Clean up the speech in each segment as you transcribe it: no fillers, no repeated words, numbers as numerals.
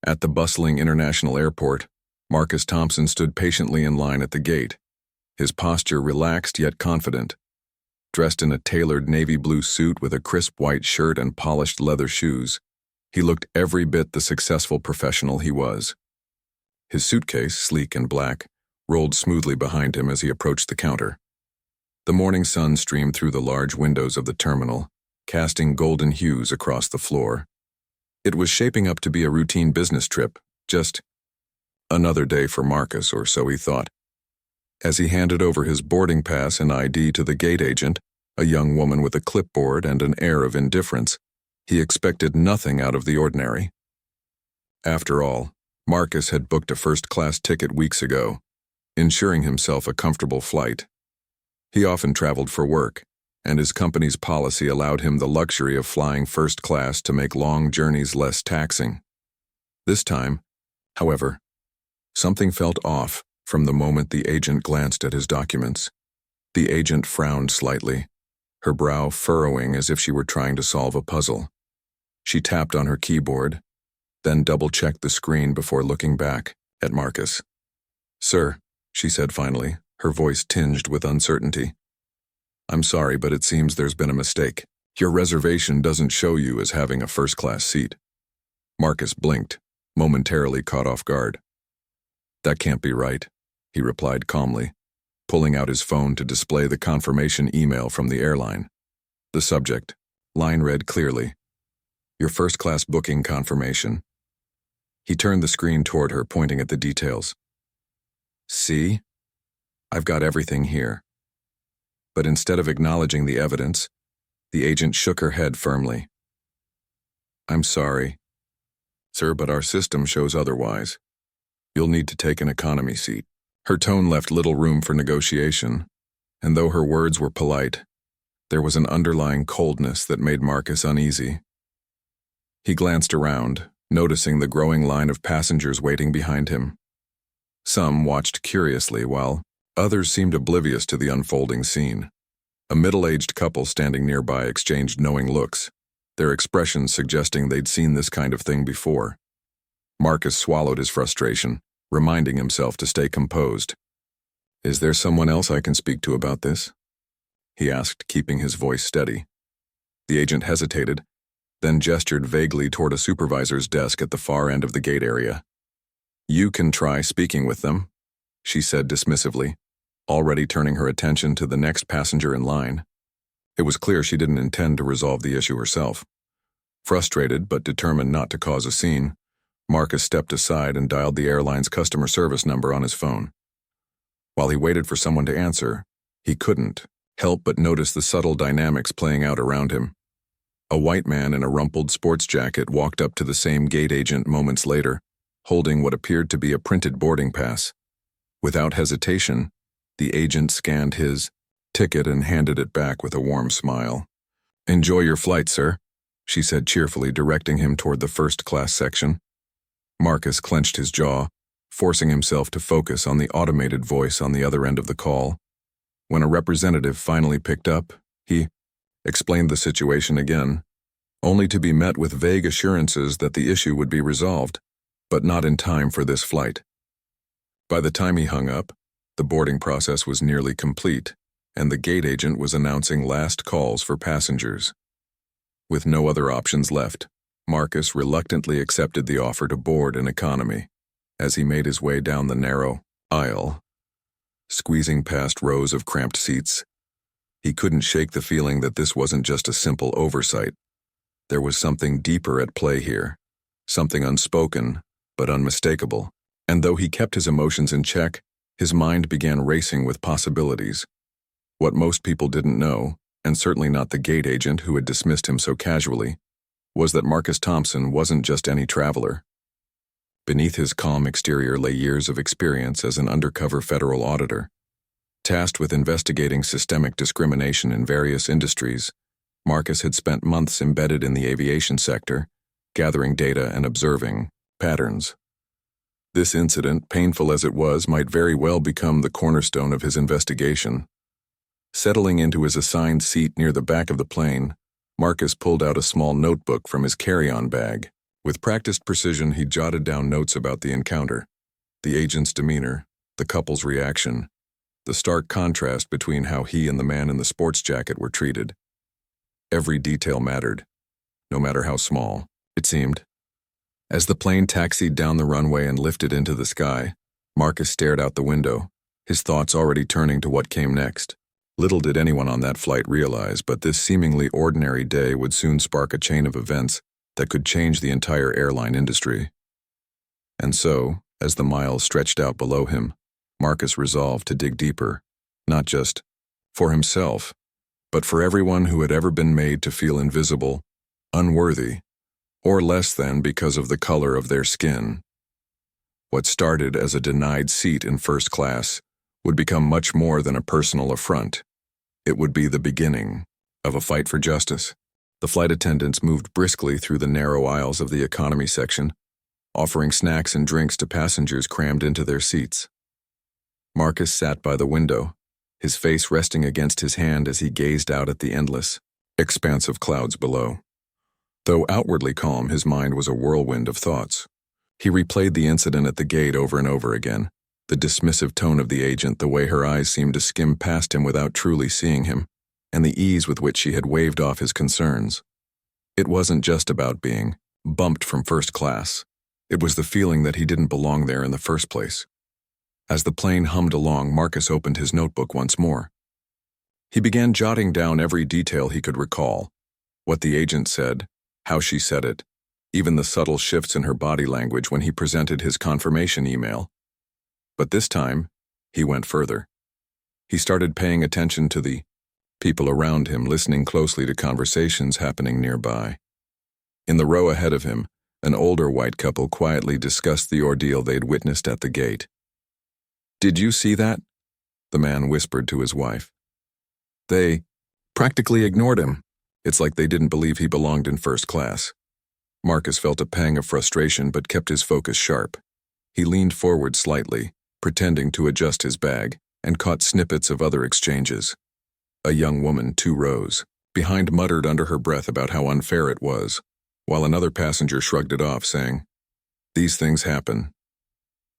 At the bustling international airport, Marcus Thompson stood patiently in line at the gate, his posture relaxed yet confident. Dressed in a tailored navy blue suit with a crisp white shirt and polished leather shoes, he looked every bit the successful professional he was. His suitcase, sleek and black, rolled smoothly behind him as he approached the counter. The morning sun streamed through the large windows of the terminal, casting golden hues across the floor. It was shaping up to be a routine business trip, just another day for Marcus, or so he thought. As he handed over his boarding pass and ID to the gate agent, a young woman with a clipboard and an air of indifference, he expected nothing out of the ordinary. After all, Marcus had booked a first-class ticket weeks ago, ensuring himself a comfortable flight. He often traveled for work, and his company's policy allowed him the luxury of flying first class to make long journeys less taxing. This time, however, something felt off from the moment the agent glanced at his documents. The agent frowned slightly, her brow furrowing as if she were trying to solve a puzzle. She tapped on her keyboard, then double-checked the screen before looking back at Marcus. "Sir," she said finally, her voice tinged with uncertainty. "I'm sorry, but it seems there's been a mistake. Your reservation doesn't show you as having a first-class seat." Marcus blinked, momentarily caught off guard. "That can't be right," he replied calmly, pulling out his phone to display the confirmation email from the airline. The subject line read clearly, "Your first-class booking confirmation." He turned the screen toward her, pointing at the details. "See? I've got everything here." But instead of acknowledging the evidence, the agent shook her head firmly. "I'm sorry, sir, but our system shows otherwise. You'll need to take an economy seat." Her tone left little room for negotiation, and though her words were polite, there was an underlying coldness that made Marcus uneasy. He glanced around, noticing the growing line of passengers waiting behind him. Some watched curiously, while others seemed oblivious to the unfolding scene. A middle-aged couple standing nearby exchanged knowing looks, their expressions suggesting they'd seen this kind of thing before. Marcus swallowed his frustration, reminding himself to stay composed. "Is there someone else I can speak to about this?" he asked, keeping his voice steady. The agent hesitated, then gestured vaguely toward a supervisor's desk at the far end of the gate area. "You can try speaking with them," she said dismissively, already turning her attention to the next passenger in line. It was clear she didn't intend to resolve the issue herself. Frustrated but determined not to cause a scene, Marcus stepped aside and dialed the airline's customer service number on his phone. While he waited for someone to answer, he couldn't help but notice the subtle dynamics playing out around him. A white man in a rumpled sports jacket walked up to the same gate agent moments later, holding what appeared to be a printed boarding pass. Without hesitation, the agent scanned his ticket and handed it back with a warm smile. "Enjoy your flight, sir," she said cheerfully, directing him toward the first-class section. Marcus clenched his jaw, forcing himself to focus on the automated voice on the other end of the call. When a representative finally picked up, he explained the situation again, only to be met with vague assurances that the issue would be resolved, but not in time for this flight. By the time he hung up, the boarding process was nearly complete, and the gate agent was announcing last calls for passengers. With no other options left, Marcus reluctantly accepted the offer to board in economy. As he made his way down the narrow aisle, squeezing past rows of cramped seats, he couldn't shake the feeling that this wasn't just a simple oversight. There was something deeper at play here, something unspoken but unmistakable, and though he kept his emotions in check, his mind began racing with possibilities. What most people didn't know, and certainly not the gate agent who had dismissed him so casually, was that Marcus Thompson wasn't just any traveler. Beneath his calm exterior lay years of experience as an undercover federal auditor. Tasked with investigating systemic discrimination in various industries, Marcus had spent months embedded in the aviation sector, gathering data and observing patterns. This incident, painful as it was, might very well become the cornerstone of his investigation. Settling into his assigned seat near the back of the plane, Marcus pulled out a small notebook from his carry-on bag, With practiced precision, he jotted down notes about the encounter, the agent's demeanor, the couple's reaction, the stark contrast between how he and the man in the sports jacket were treated. Every detail mattered, no matter how small, it seemed. As the plane taxied down the runway and lifted into the sky, Marcus stared out the window, his thoughts already turning to what came next. Little did anyone on that flight realize, but this seemingly ordinary day would soon spark a chain of events that could change the entire airline industry. And so, as the miles stretched out below him, Marcus resolved to dig deeper, not just for himself, but for everyone who had ever been made to feel invisible, unworthy, or less than because of the color of their skin. What started as a denied seat in first class would become much more than a personal affront. It would be the beginning of a fight for justice. The flight attendants moved briskly through the narrow aisles of the economy section, offering snacks and drinks to passengers crammed into their seats. Marcus sat by the window, his face resting against his hand as he gazed out at the endless expanse of clouds below. Though outwardly calm, his mind was a whirlwind of thoughts. He replayed the incident at the gate over and over again, the dismissive tone of the agent, the way her eyes seemed to skim past him without truly seeing him, and the ease with which she had waved off his concerns. It wasn't just about being bumped from first class. It was the feeling that he didn't belong there in the first place. As the plane hummed along, Marcus opened his notebook once more. He began jotting down every detail he could recall, what the agent said, how she said it, even the subtle shifts in her body language when he presented his confirmation email. But this time, he went further. He started paying attention to the people around him, listening closely to conversations happening nearby. In the row ahead of him, an older white couple quietly discussed the ordeal they'd witnessed at the gate. "Did you see that?" the man whispered to his wife. "They practically ignored him. It's like they didn't believe he belonged in first class." Marcus felt a pang of frustration but kept his focus sharp. He leaned forward slightly, pretending to adjust his bag, and caught snippets of other exchanges. A young woman 2 rows behind muttered under her breath about how unfair it was, while another passenger shrugged it off, saying, "These things happen."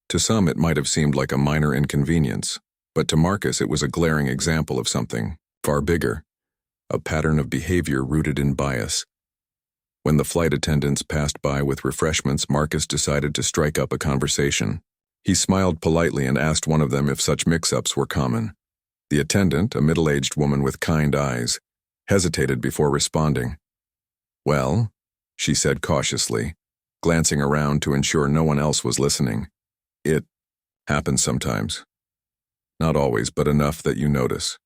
To some it might have seemed like a minor inconvenience, but to Marcus it was a glaring example of something far bigger, a pattern of behavior rooted in bias. When the flight attendants passed by with refreshments, Marcus decided to strike up a conversation. He smiled politely and asked one of them if such mix-ups were common. The attendant, a middle-aged woman with kind eyes, hesitated before responding. "Well," she said cautiously, glancing around to ensure no one else was listening, "it happens sometimes. Not always, but enough that you notice."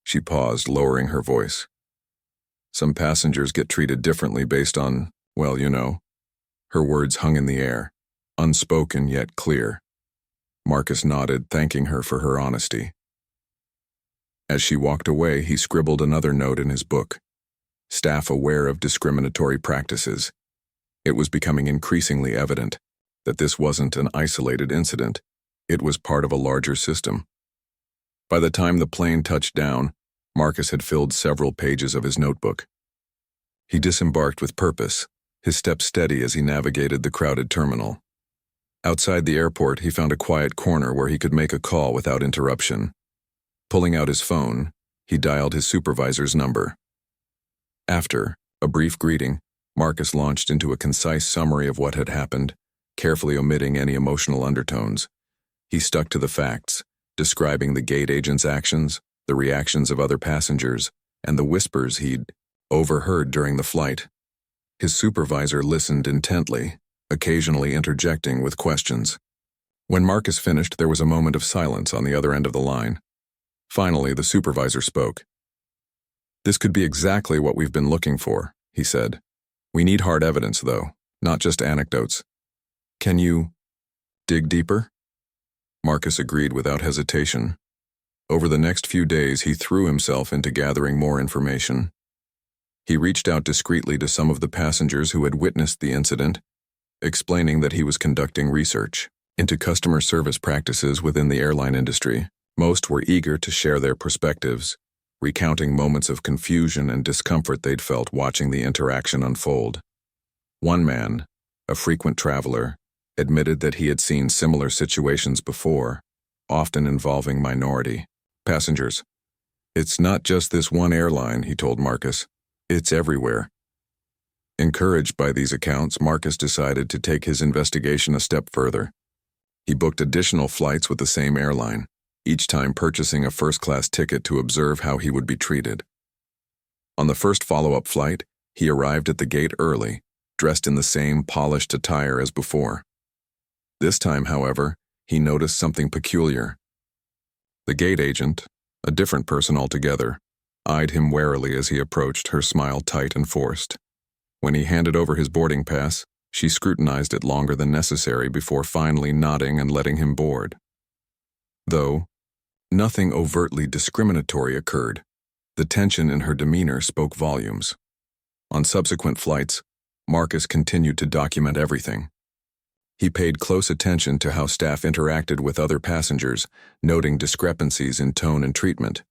She paused, lowering her voice. "Some passengers get treated differently based on, well, you know." Her words hung in the air, unspoken yet clear. Marcus nodded, thanking her for her honesty. As she walked away, he scribbled another note in his book. Staff aware of discriminatory practices. It was becoming increasingly evident that this wasn't an isolated incident. It was part of a larger system. By the time the plane touched down, Marcus had filled several pages of his notebook. He disembarked with purpose, his steps steady as he navigated the crowded terminal. Outside the airport, he found a quiet corner where he could make a call without interruption. Pulling out his phone, he dialed his supervisor's number. After a brief greeting, Marcus launched into a concise summary of what had happened, carefully omitting any emotional undertones. He stuck to the facts, describing the gate agent's actions, the reactions of other passengers, and the whispers he'd overheard during the flight. His supervisor listened intently, occasionally interjecting with questions. When Marcus finished, there was a moment of silence on the other end of the line. Finally, the supervisor spoke. "This could be exactly what we've been looking for," he said. "We need hard evidence, though, not just anecdotes. Can you dig deeper?" Marcus agreed without hesitation. Over the next few days, he threw himself into gathering more information. He reached out discreetly to some of the passengers who had witnessed the incident, explaining that he was conducting research into customer service practices within the airline industry. Most were eager to share their perspectives, recounting moments of confusion and discomfort they'd felt watching the interaction unfold. One man, a frequent traveler, admitted that he had seen similar situations before, often involving minority passengers. "It's not just this one airline," he told Marcus. "It's everywhere." Encouraged by these accounts, Marcus decided to take his investigation a step further. He booked additional flights with the same airline, each time purchasing a first-class ticket to observe how he would be treated. On the first follow-up flight, he arrived at the gate early, dressed in the same polished attire as before. This time, however, he noticed something peculiar. The gate agent, a different person altogether, eyed him warily as he approached, her smile tight and forced. When he handed over his boarding pass, she scrutinized it longer than necessary before finally nodding and letting him board. Though nothing overtly discriminatory occurred, the tension in her demeanor spoke volumes. On subsequent flights, Marcus continued to document everything. He paid close attention to how staff interacted with other passengers, noting discrepancies in tone and treatment.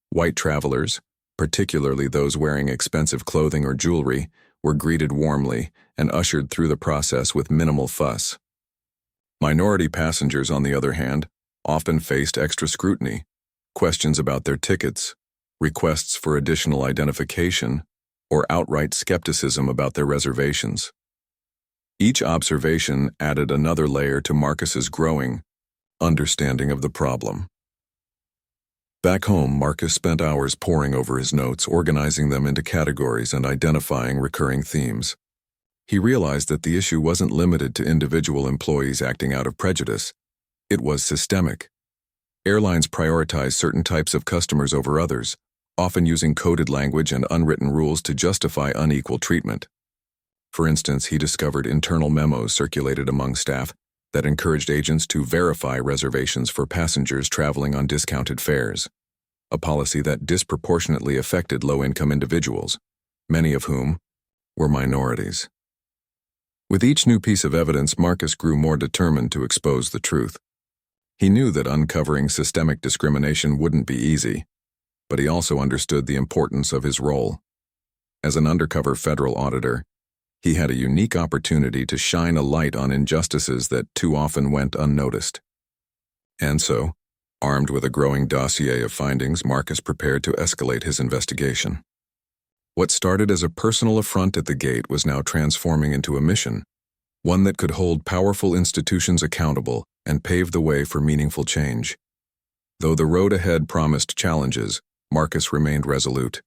White travelers, particularly those wearing expensive clothing or jewelry, were greeted warmly and ushered through the process with minimal fuss. Minority passengers, on the other hand, often faced extra scrutiny, questions about their tickets, requests for additional identification, or outright skepticism about their reservations. Each observation added another layer to Marcus's growing understanding of the problem. Back home, Marcus spent hours poring over his notes, organizing them into categories and identifying recurring themes. He realized that the issue wasn't limited to individual employees acting out of prejudice. It was systemic. Airlines prioritize certain types of customers over others, often using coded language and unwritten rules to justify unequal treatment. For instance, he discovered internal memos circulated among staff that encouraged agents to verify reservations for passengers traveling on discounted fares, a policy that disproportionately affected low-income individuals, many of whom were minorities. With each new piece of evidence, Marcus grew more determined to expose the truth. He knew that uncovering systemic discrimination wouldn't be easy, but he also understood the importance of his role. As an undercover federal auditor, he had a unique opportunity to shine a light on injustices that too often went unnoticed. And so, armed with a growing dossier of findings, Marcus prepared to escalate his investigation. What started as a personal affront at the gate was now transforming into a mission, one that could hold powerful institutions accountable and pave the way for meaningful change. Though the road ahead promised challenges, Marcus remained resolute.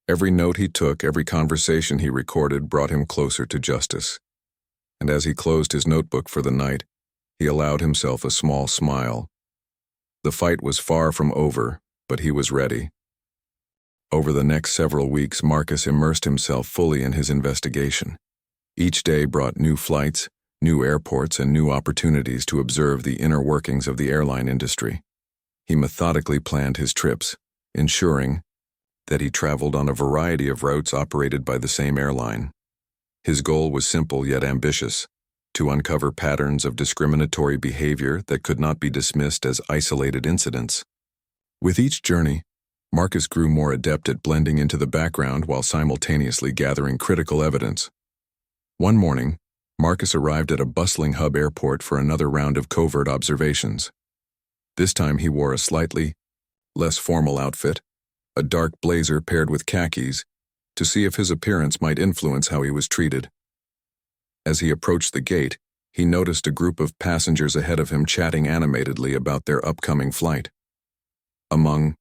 Every note he took, every conversation he recorded brought him closer to justice. And as he closed his notebook for the night, he allowed himself a small smile. The fight was far from over, but he was ready. Over the next several weeks, Marcus immersed himself fully in his investigation. Each day brought new flights, new airports, and new opportunities to observe the inner workings of the airline industry. He methodically planned his trips, ensuring that he traveled on a variety of routes operated by the same airline. His goal was simple yet ambitious: to uncover patterns of discriminatory behavior that could not be dismissed as isolated incidents. With each journey, Marcus grew more adept at blending into the background while simultaneously gathering critical evidence. One morning, Marcus arrived at a bustling hub airport for another round of covert observations. This time he wore a slightly less formal outfit, a dark blazer paired with khakis, to see if his appearance might influence how he was treated. As he approached the gate, he noticed a group of passengers ahead of him chatting animatedly about their upcoming flight. Among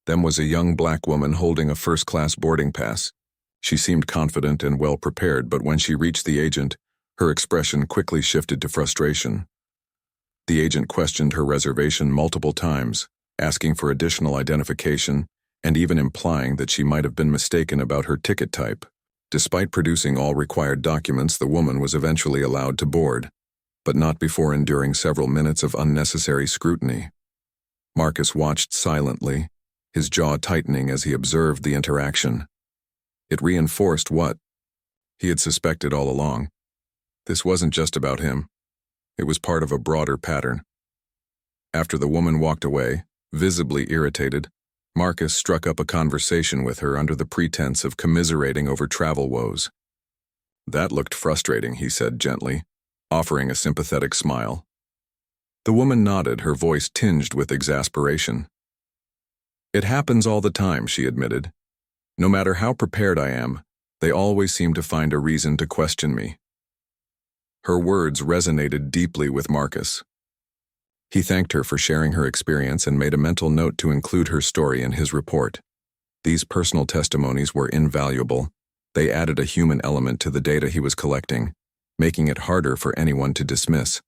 them was a young black woman holding a first-class boarding pass. She seemed confident and well-prepared, but when she reached the agent, her expression quickly shifted to frustration. The agent questioned her reservation multiple times, asking for additional identification, and even implying that she might have been mistaken about her ticket type. Despite producing all required documents, the woman was eventually allowed to board, but not before enduring several minutes of unnecessary scrutiny. Marcus watched silently, his jaw tightening as he observed the interaction. It reinforced what he had suspected all along. This wasn't just about him. It was part of a broader pattern. After the woman walked away, visibly irritated, Marcus struck up a conversation with her under the pretense of commiserating over travel woes. That looked frustrating, he said gently, offering a sympathetic smile. The woman nodded, her voice tinged with exasperation. It happens all the time, she admitted. No matter how prepared I am, they always seem to find a reason to question me. Her words resonated deeply with Marcus. He thanked her for sharing her experience and made a mental note to include her story in his report. These personal testimonies were invaluable. They added a human element to the data he was collecting, making it harder for anyone to dismiss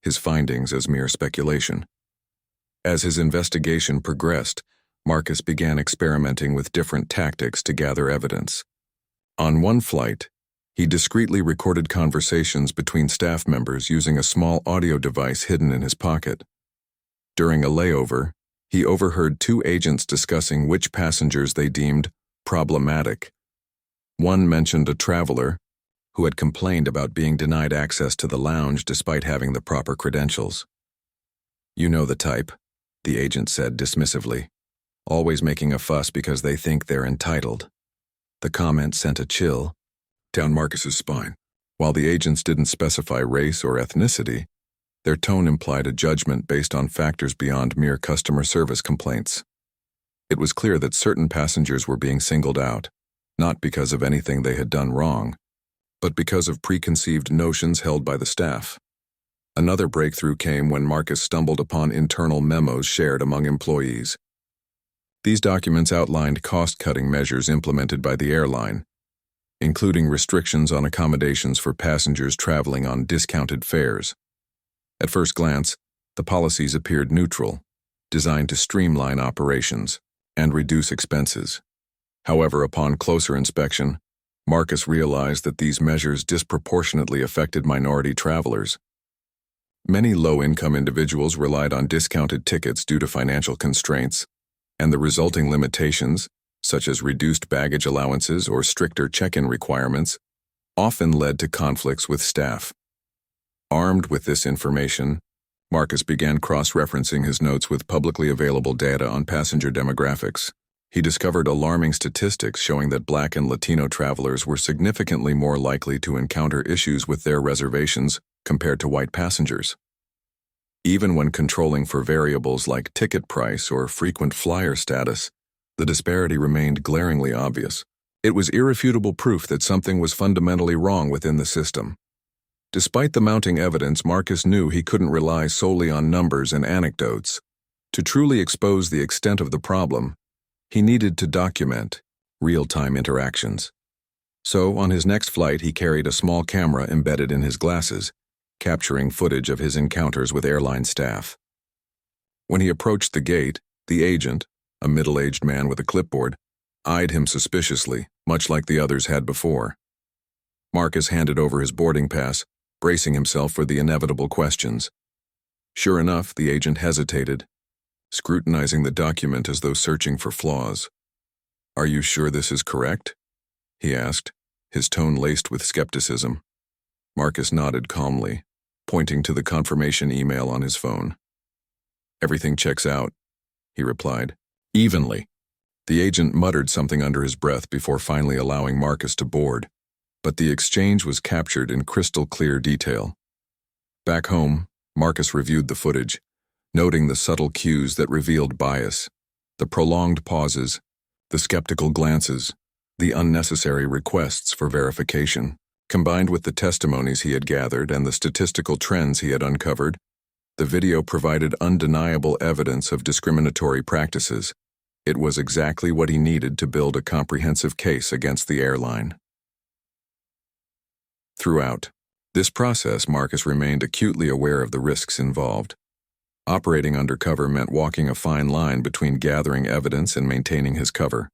his findings as mere speculation. As his investigation progressed, Marcus began experimenting with different tactics to gather evidence. On one flight, he discreetly recorded conversations between staff members using a small audio device hidden in his pocket. During a layover, he overheard two agents discussing which passengers they deemed problematic. One mentioned a traveler who had complained about being denied access to the lounge despite having the proper credentials. "You know the type," the agent said dismissively, "always making a fuss because they think they're entitled." The comment sent a chill down Marcus's spine. While the agents didn't specify race or ethnicity, their tone implied a judgment based on factors beyond mere customer service complaints. It was clear that certain passengers were being singled out, not because of anything they had done wrong, but because of preconceived notions held by the staff. Another breakthrough came when Marcus stumbled upon internal memos shared among employees. These documents outlined cost-cutting measures implemented by the airline, including restrictions on accommodations for passengers traveling on discounted fares. At first glance, the policies appeared neutral, designed to streamline operations and reduce expenses. However, upon closer inspection, Marcus realized that these measures disproportionately affected minority travelers. Many low-income individuals relied on discounted tickets due to financial constraints, and the resulting limitations, such as reduced baggage allowances or stricter check-in requirements, often led to conflicts with staff. Armed with this information, Marcus began cross-referencing his notes with publicly available data on passenger demographics. He discovered alarming statistics showing that Black and Latino travelers were significantly more likely to encounter issues with their reservations compared to white passengers. Even when controlling for variables like ticket price or frequent flyer status, the disparity remained glaringly obvious. It was irrefutable proof that something was fundamentally wrong within the system. Despite the mounting evidence, Marcus knew he couldn't rely solely on numbers and anecdotes. To truly expose the extent of the problem, he needed to document real-time interactions. So, on his next flight, he carried a small camera embedded in his glasses, capturing footage of his encounters with airline staff. When he approached the gate, the agent, a middle-aged man with a clipboard, eyed him suspiciously, much like the others had before. Marcus handed over his boarding pass, bracing himself for the inevitable questions. Sure enough, the agent hesitated, scrutinizing the document as though searching for flaws. "Are you sure this is correct?" he asked, his tone laced with skepticism. Marcus nodded calmly, pointing to the confirmation email on his phone. "Everything checks out," he replied, evenly. The agent muttered something under his breath before finally allowing Marcus to board, but the exchange was captured in crystal-clear detail. Back home, Marcus reviewed the footage, noting the subtle cues that revealed bias, the prolonged pauses, the skeptical glances, the unnecessary requests for verification. Combined with the testimonies he had gathered and the statistical trends he had uncovered, the video provided undeniable evidence of discriminatory practices. It was exactly what he needed to build a comprehensive case against the airline. Throughout this process, Marcus remained acutely aware of the risks involved. Operating undercover meant walking a fine line between gathering evidence and maintaining his cover.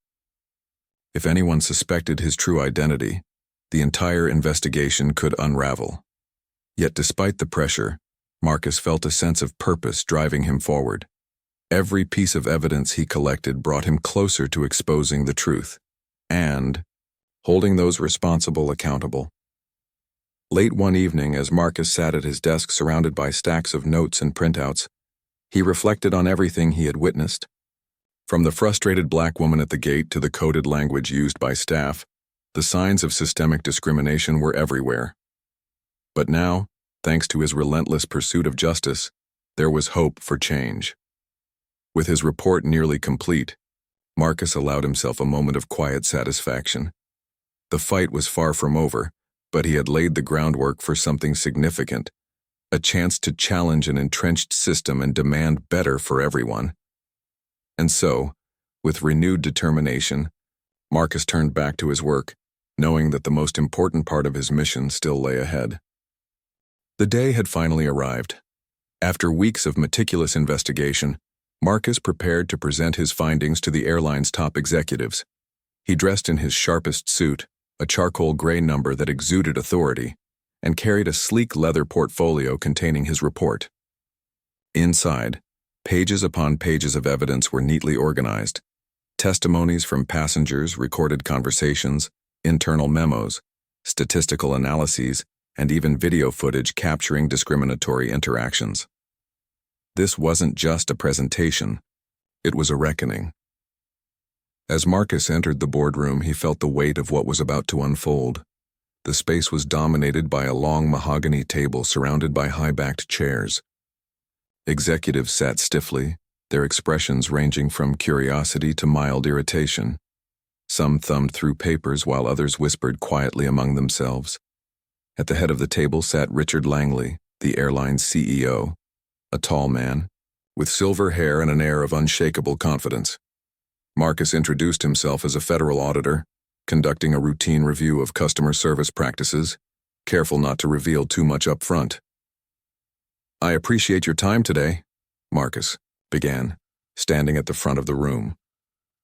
If anyone suspected his true identity, the entire investigation could unravel. Yet despite the pressure, Marcus felt a sense of purpose driving him forward. Every piece of evidence he collected brought him closer to exposing the truth and holding those responsible accountable. Late one evening, as Marcus sat at his desk surrounded by stacks of notes and printouts, he reflected on everything he had witnessed. From the frustrated black woman at the gate to the coded language used by staff, The signs of systemic discrimination were everywhere. But now, thanks to his relentless pursuit of justice, there was hope for change. With his report nearly complete, Marcus allowed himself a moment of quiet satisfaction. The fight was far from over, but he had laid the groundwork for something significant, a chance to challenge an entrenched system and demand better for everyone. And so, with renewed determination, Marcus turned back to his work, knowing that the most important part of his mission still lay ahead. The day had finally arrived. After weeks of meticulous investigation, Marcus prepared to present his findings to the airline's top executives. He dressed in his sharpest suit, a charcoal gray number that exuded authority, and carried a sleek leather portfolio containing his report. Inside, pages upon pages of evidence were neatly organized. Testimonies from passengers, recorded conversations, internal memos, statistical analyses, and even video footage capturing discriminatory interactions. This wasn't just a presentation, it was a reckoning. As Marcus entered the boardroom, he felt the weight of what was about to unfold. The space was dominated by a long mahogany table surrounded by high-backed chairs. Executives sat stiffly, their expressions ranging from curiosity to mild irritation. Some thumbed through papers while others whispered quietly among themselves. At the head of the table sat Richard Langley, the airline's CEO, a tall man, with silver hair and an air of unshakable confidence. Marcus introduced himself as a federal auditor, conducting a routine review of customer service practices, careful not to reveal too much up front. "I appreciate your time today," Marcus began, standing at the front of the room.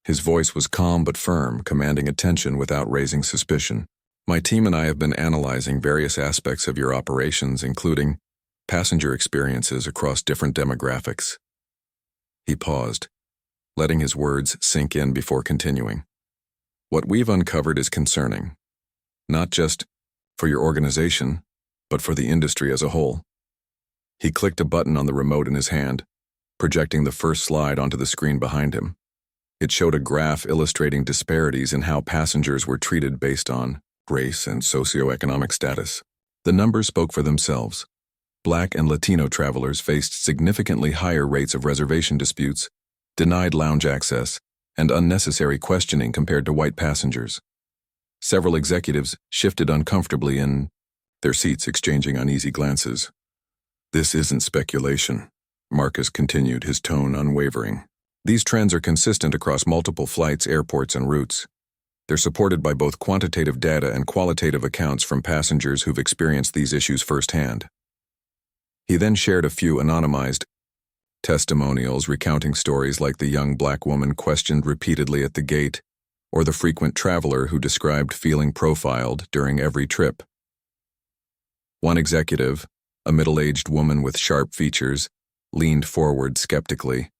His voice was calm but firm, commanding attention without raising suspicion. "My team and I have been analyzing various aspects of your operations, including passenger experiences across different demographics." He paused, letting his words sink in before continuing. "What we've uncovered is concerning, not just for your organization, but for the industry as a whole." He clicked a button on the remote in his hand, projecting the first slide onto the screen behind him. It showed a graph illustrating disparities in how passengers were treated based on race and socioeconomic status. The numbers spoke for themselves. Black and Latino travelers faced significantly higher rates of reservation disputes, denied lounge access, and unnecessary questioning compared to white passengers. Several executives shifted uncomfortably in their seats, exchanging uneasy glances. "This isn't speculation," Marcus continued, his tone unwavering. "These trends are consistent across multiple flights, airports, and routes. They're supported by both quantitative data and qualitative accounts from passengers who've experienced these issues firsthand." He then shared a few anonymized testimonials recounting stories like the young black woman questioned repeatedly at the gate, or the frequent traveler who described feeling profiled during every trip. One executive, a middle-aged woman with sharp features, leaned forward skeptically.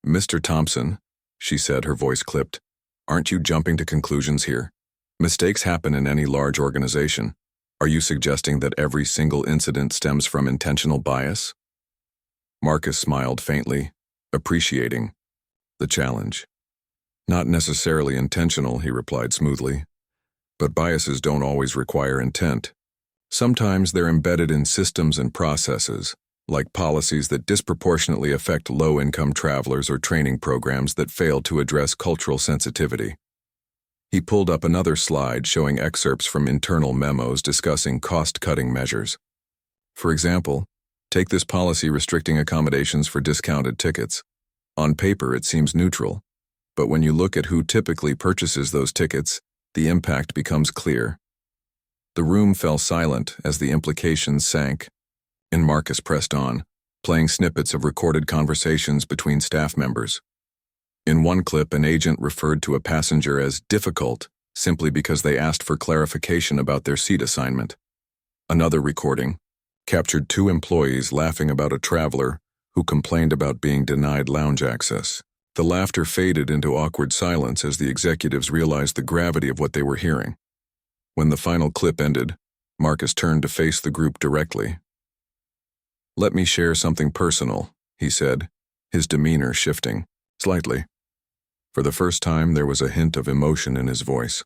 "Mr. Thompson," she said, her voice clipped, "aren't you jumping to conclusions here? Mistakes happen in any large organization. Are you suggesting that every single incident stems from intentional bias?" Marcus smiled faintly, appreciating the challenge. "Not necessarily intentional," he replied smoothly. "But biases don't always require intent. Sometimes they're embedded in systems and processes, like policies that disproportionately affect low-income travelers or training programs that fail to address cultural sensitivity." He pulled up another slide showing excerpts from internal memos discussing cost-cutting measures. For example, take this policy restricting accommodations for discounted tickets. On paper, it seems neutral, but when you look at who typically purchases those tickets, the impact becomes clear. The room fell silent as the implications sank, and Marcus pressed on, playing snippets of recorded conversations between staff members. In one clip, an agent referred to a passenger as difficult simply because they asked for clarification about their seat assignment. Another recording captured two employees laughing about a traveler who complained about being denied lounge access. The laughter faded into awkward silence as the executives realized the gravity of what they were hearing. When the final clip ended, Marcus turned to face the group directly. "Let me share something personal," he said, his demeanor shifting slightly. For the first time, there was a hint of emotion in his voice.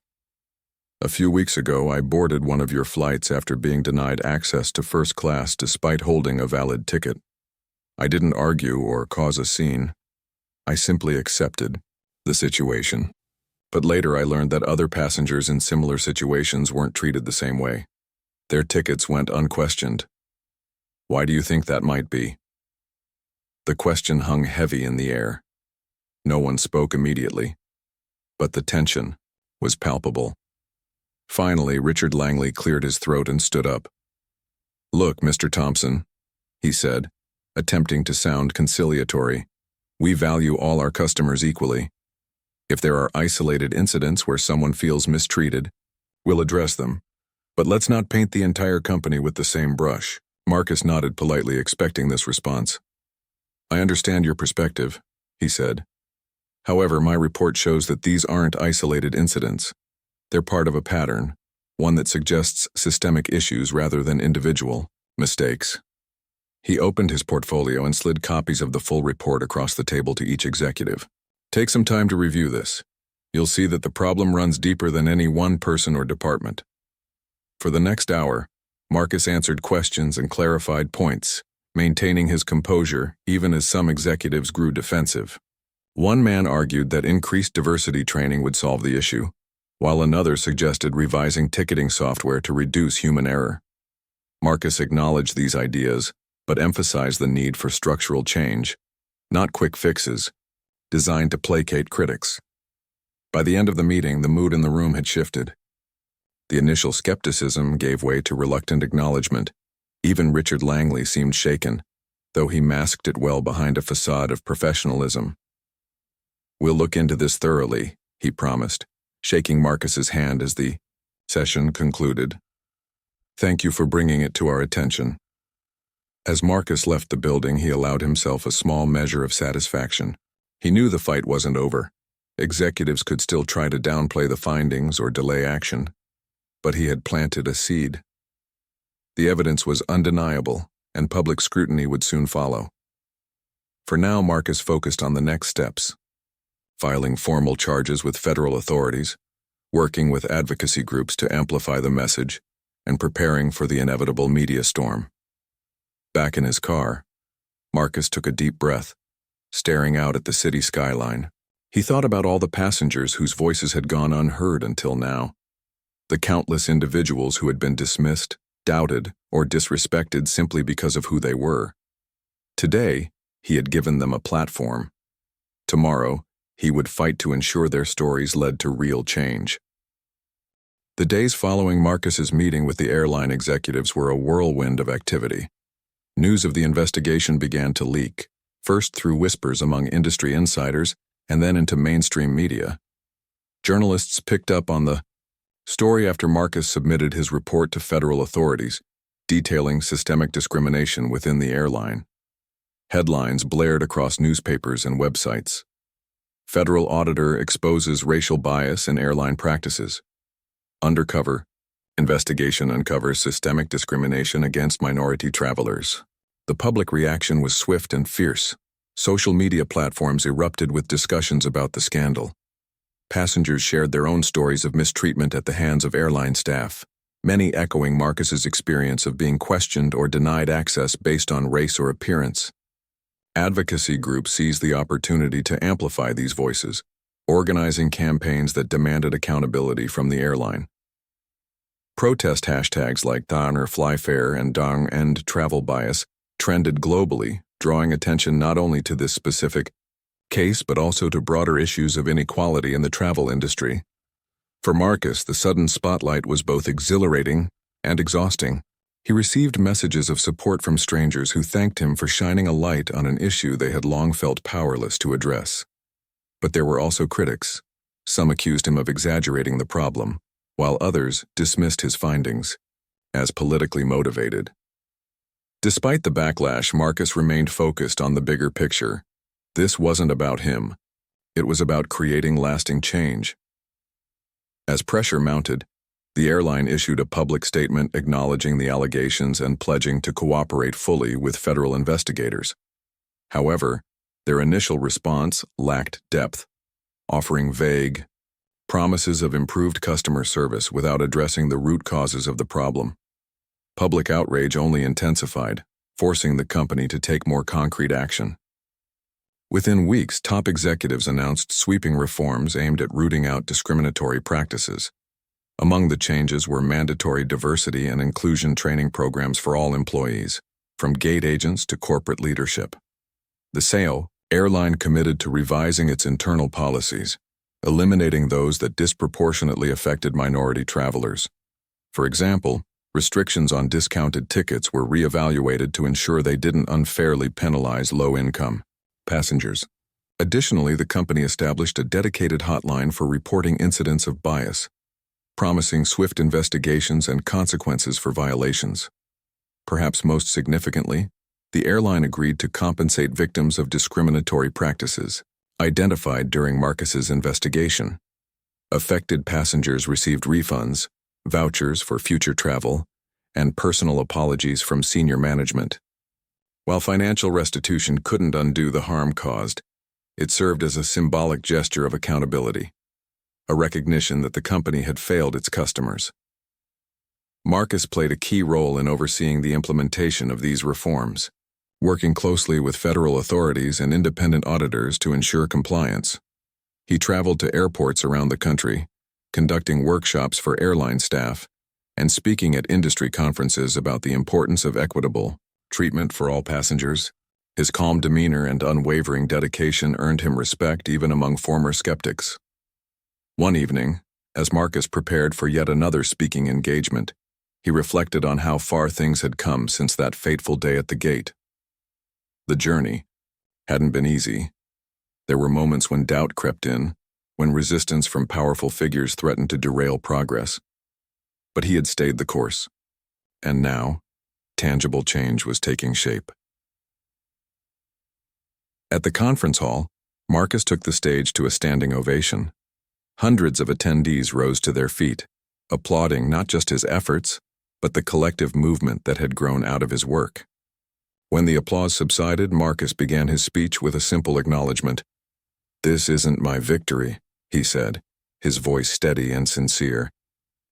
A few weeks ago, I boarded one of your flights after being denied access to first class despite holding a valid ticket. I didn't argue or cause a scene. I simply accepted the situation. But later I learned that other passengers in similar situations weren't treated the same way. Their tickets went unquestioned. Why do you think that might be? The question hung heavy in the air. No one spoke immediately, but the tension was palpable. Finally, Richard Langley cleared his throat and stood up. "Look, Mr. Thompson," he said, attempting to sound conciliatory, "we value all our customers equally. If there are isolated incidents where someone feels mistreated, we'll address them. But let's not paint the entire company with the same brush." Marcus nodded politely, expecting this response. "I understand your perspective," he said. "However, my report shows that these aren't isolated incidents. They're part of a pattern, one that suggests systemic issues rather than individual mistakes." He opened his portfolio and slid copies of the full report across the table to each executive. "Take some time to review this. You'll see that the problem runs deeper than any one person or department." For the next hour, Marcus answered questions and clarified points, maintaining his composure even as some executives grew defensive. One man argued that increased diversity training would solve the issue, while another suggested revising ticketing software to reduce human error. Marcus acknowledged these ideas, but emphasized the need for structural change, not quick fixes, designed to placate critics. By the end of the meeting, the mood in the room had shifted. The initial skepticism gave way to reluctant acknowledgement. Even Richard Langley seemed shaken, though he masked it well behind a facade of professionalism. "We'll look into this thoroughly," he promised, shaking Marcus's hand as the session concluded. "Thank you for bringing it to our attention." As Marcus left the building, he allowed himself a small measure of satisfaction. He knew the fight wasn't over. Executives could still try to downplay the findings or delay action, but he had planted a seed. The evidence was undeniable, and public scrutiny would soon follow. For now, Marcus focused on the next steps: filing formal charges with federal authorities, working with advocacy groups to amplify the message, and preparing for the inevitable media storm. Back in his car, Marcus took a deep breath, staring out at the city skyline. He thought about all the passengers whose voices had gone unheard until now, the countless individuals who had been dismissed, doubted, or disrespected simply because of who they were. Today, he had given them a platform. Tomorrow, he would fight to ensure their stories led to real change. The days following Marcus's meeting with the airline executives were a whirlwind of activity. News of the investigation began to leak, first through whispers among industry insiders and then into mainstream media. Journalists picked up on the story after Marcus submitted his report to federal authorities, detailing systemic discrimination within the airline. Headlines blared across newspapers and websites. Federal Auditor exposes racial bias in airline practices. Undercover investigation uncovers systemic discrimination against minority travelers. The public reaction was swift and fierce. Social media platforms erupted with discussions about the scandal. Passengers shared their own stories of mistreatment at the hands of airline staff, many echoing Marcus's experience of being questioned or denied access based on race or appearance. Advocacy groups seized the opportunity to amplify these voices, organizing campaigns that demanded accountability from the airline. Protest hashtags like Dang Fly Fair and Dang End Travel Bias trended globally, drawing attention not only to this specific case but also to broader issues of inequality in the travel industry. For Marcus, the sudden spotlight was both exhilarating and exhausting. He received messages of support from strangers who thanked him for shining a light on an issue they had long felt powerless to address. But there were also critics. Some accused him of exaggerating the problem, while others dismissed his findings as politically motivated. Despite the backlash, Marcus remained focused on the bigger picture. This wasn't about him. It was about creating lasting change. As pressure mounted, the airline issued a public statement acknowledging the allegations and pledging to cooperate fully with federal investigators. However, their initial response lacked depth, offering vague, Promises of improved customer service without addressing the root causes of the problem. Public outrage only intensified, forcing the company to take more concrete action. Within weeks, top executives announced sweeping reforms aimed at rooting out discriminatory practices. Among the changes were mandatory diversity and inclusion training programs for all employees, from gate agents to corporate leadership. The SAO airline committed to revising its internal policies, eliminating those that disproportionately affected minority travelers. For example, restrictions on discounted tickets were reevaluated to ensure they didn't unfairly penalize low-income passengers. Additionally, the company established a dedicated hotline for reporting incidents of bias, promising swift investigations and consequences for violations. Perhaps most significantly, the airline agreed to compensate victims of discriminatory practices identified during Marcus's investigation. Affected passengers received refunds, vouchers for future travel, and personal apologies from senior management. While financial restitution couldn't undo the harm caused, it served as a symbolic gesture of accountability, a recognition that the company had failed its customers. Marcus played a key role in overseeing the implementation of these reforms, working closely with federal authorities and independent auditors to ensure compliance. He traveled to airports around the country, conducting workshops for airline staff, and speaking at industry conferences about the importance of equitable treatment for all passengers. His calm demeanor and unwavering dedication earned him respect even among former skeptics. One evening, as Marcus prepared for yet another speaking engagement, he reflected on how far things had come since that fateful day at the gate. The journey hadn't been easy. There were moments when doubt crept in, when resistance from powerful figures threatened to derail progress. But he had stayed the course, and now, tangible change was taking shape. At the conference hall, Marcus took the stage to a standing ovation. Hundreds of attendees rose to their feet, applauding not just his efforts, but the collective movement that had grown out of his work. When the applause subsided, Marcus began his speech with a simple acknowledgement. "This isn't my victory," he said, his voice steady and sincere.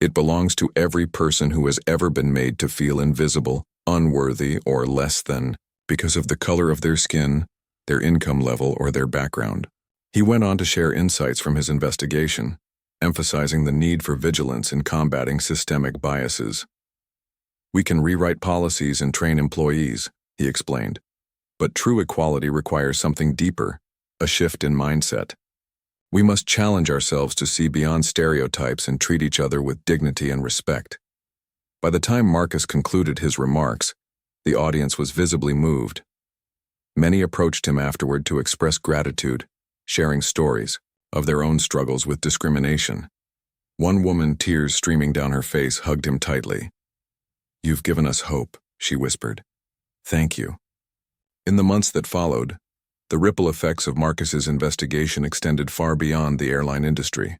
"It belongs to every person who has ever been made to feel invisible, unworthy, or less than, because of the color of their skin, their income level, or their background." He went on to share insights from his investigation, emphasizing the need for vigilance in combating systemic biases. "We can rewrite policies and train employees," he explained, "but true equality requires something deeper, a shift in mindset. We must challenge ourselves to see beyond stereotypes and treat each other with dignity and respect." By the time Marcus concluded his remarks, the audience was visibly moved. Many approached him afterward to express gratitude, sharing stories of their own struggles with discrimination. One woman, tears streaming down her face, hugged him tightly. "You've given us hope," she whispered. "Thank you." In the months that followed, the ripple effects of Marcus's investigation extended far beyond the airline industry.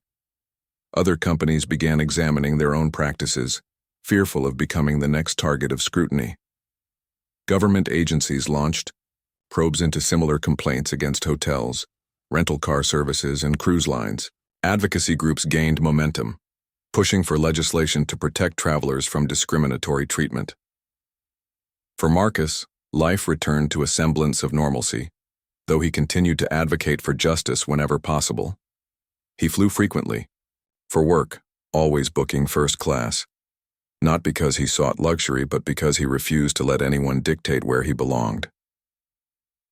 Other companies began examining their own practices, fearful of becoming the next target of scrutiny. Government agencies launched probes into similar complaints against hotels, rental car services, and cruise lines. Advocacy groups gained momentum, pushing for legislation to protect travelers from discriminatory treatment. For Marcus, life returned to a semblance of normalcy, though he continued to advocate for justice whenever possible. He flew frequently, for work, always booking first class, not because he sought luxury but because he refused to let anyone dictate where he belonged.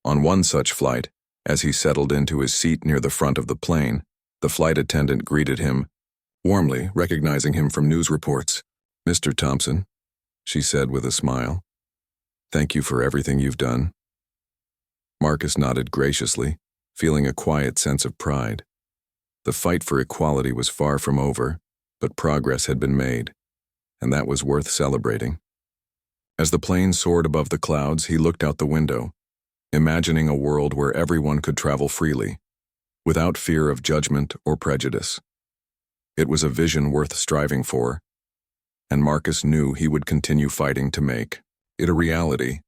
On one such flight, as he settled into his seat near the front of the plane, the flight attendant greeted him warmly, recognizing him from news reports. "Mr. Thompson," she said with a smile, "thank you for everything you've done." Marcus nodded graciously, feeling a quiet sense of pride. The fight for equality was far from over, but progress had been made, and that was worth celebrating. As the plane soared above the clouds, he looked out the window, imagining a world where everyone could travel freely, without fear of judgment or prejudice. It was a vision worth striving for, and Marcus knew he would continue fighting to make it a reality.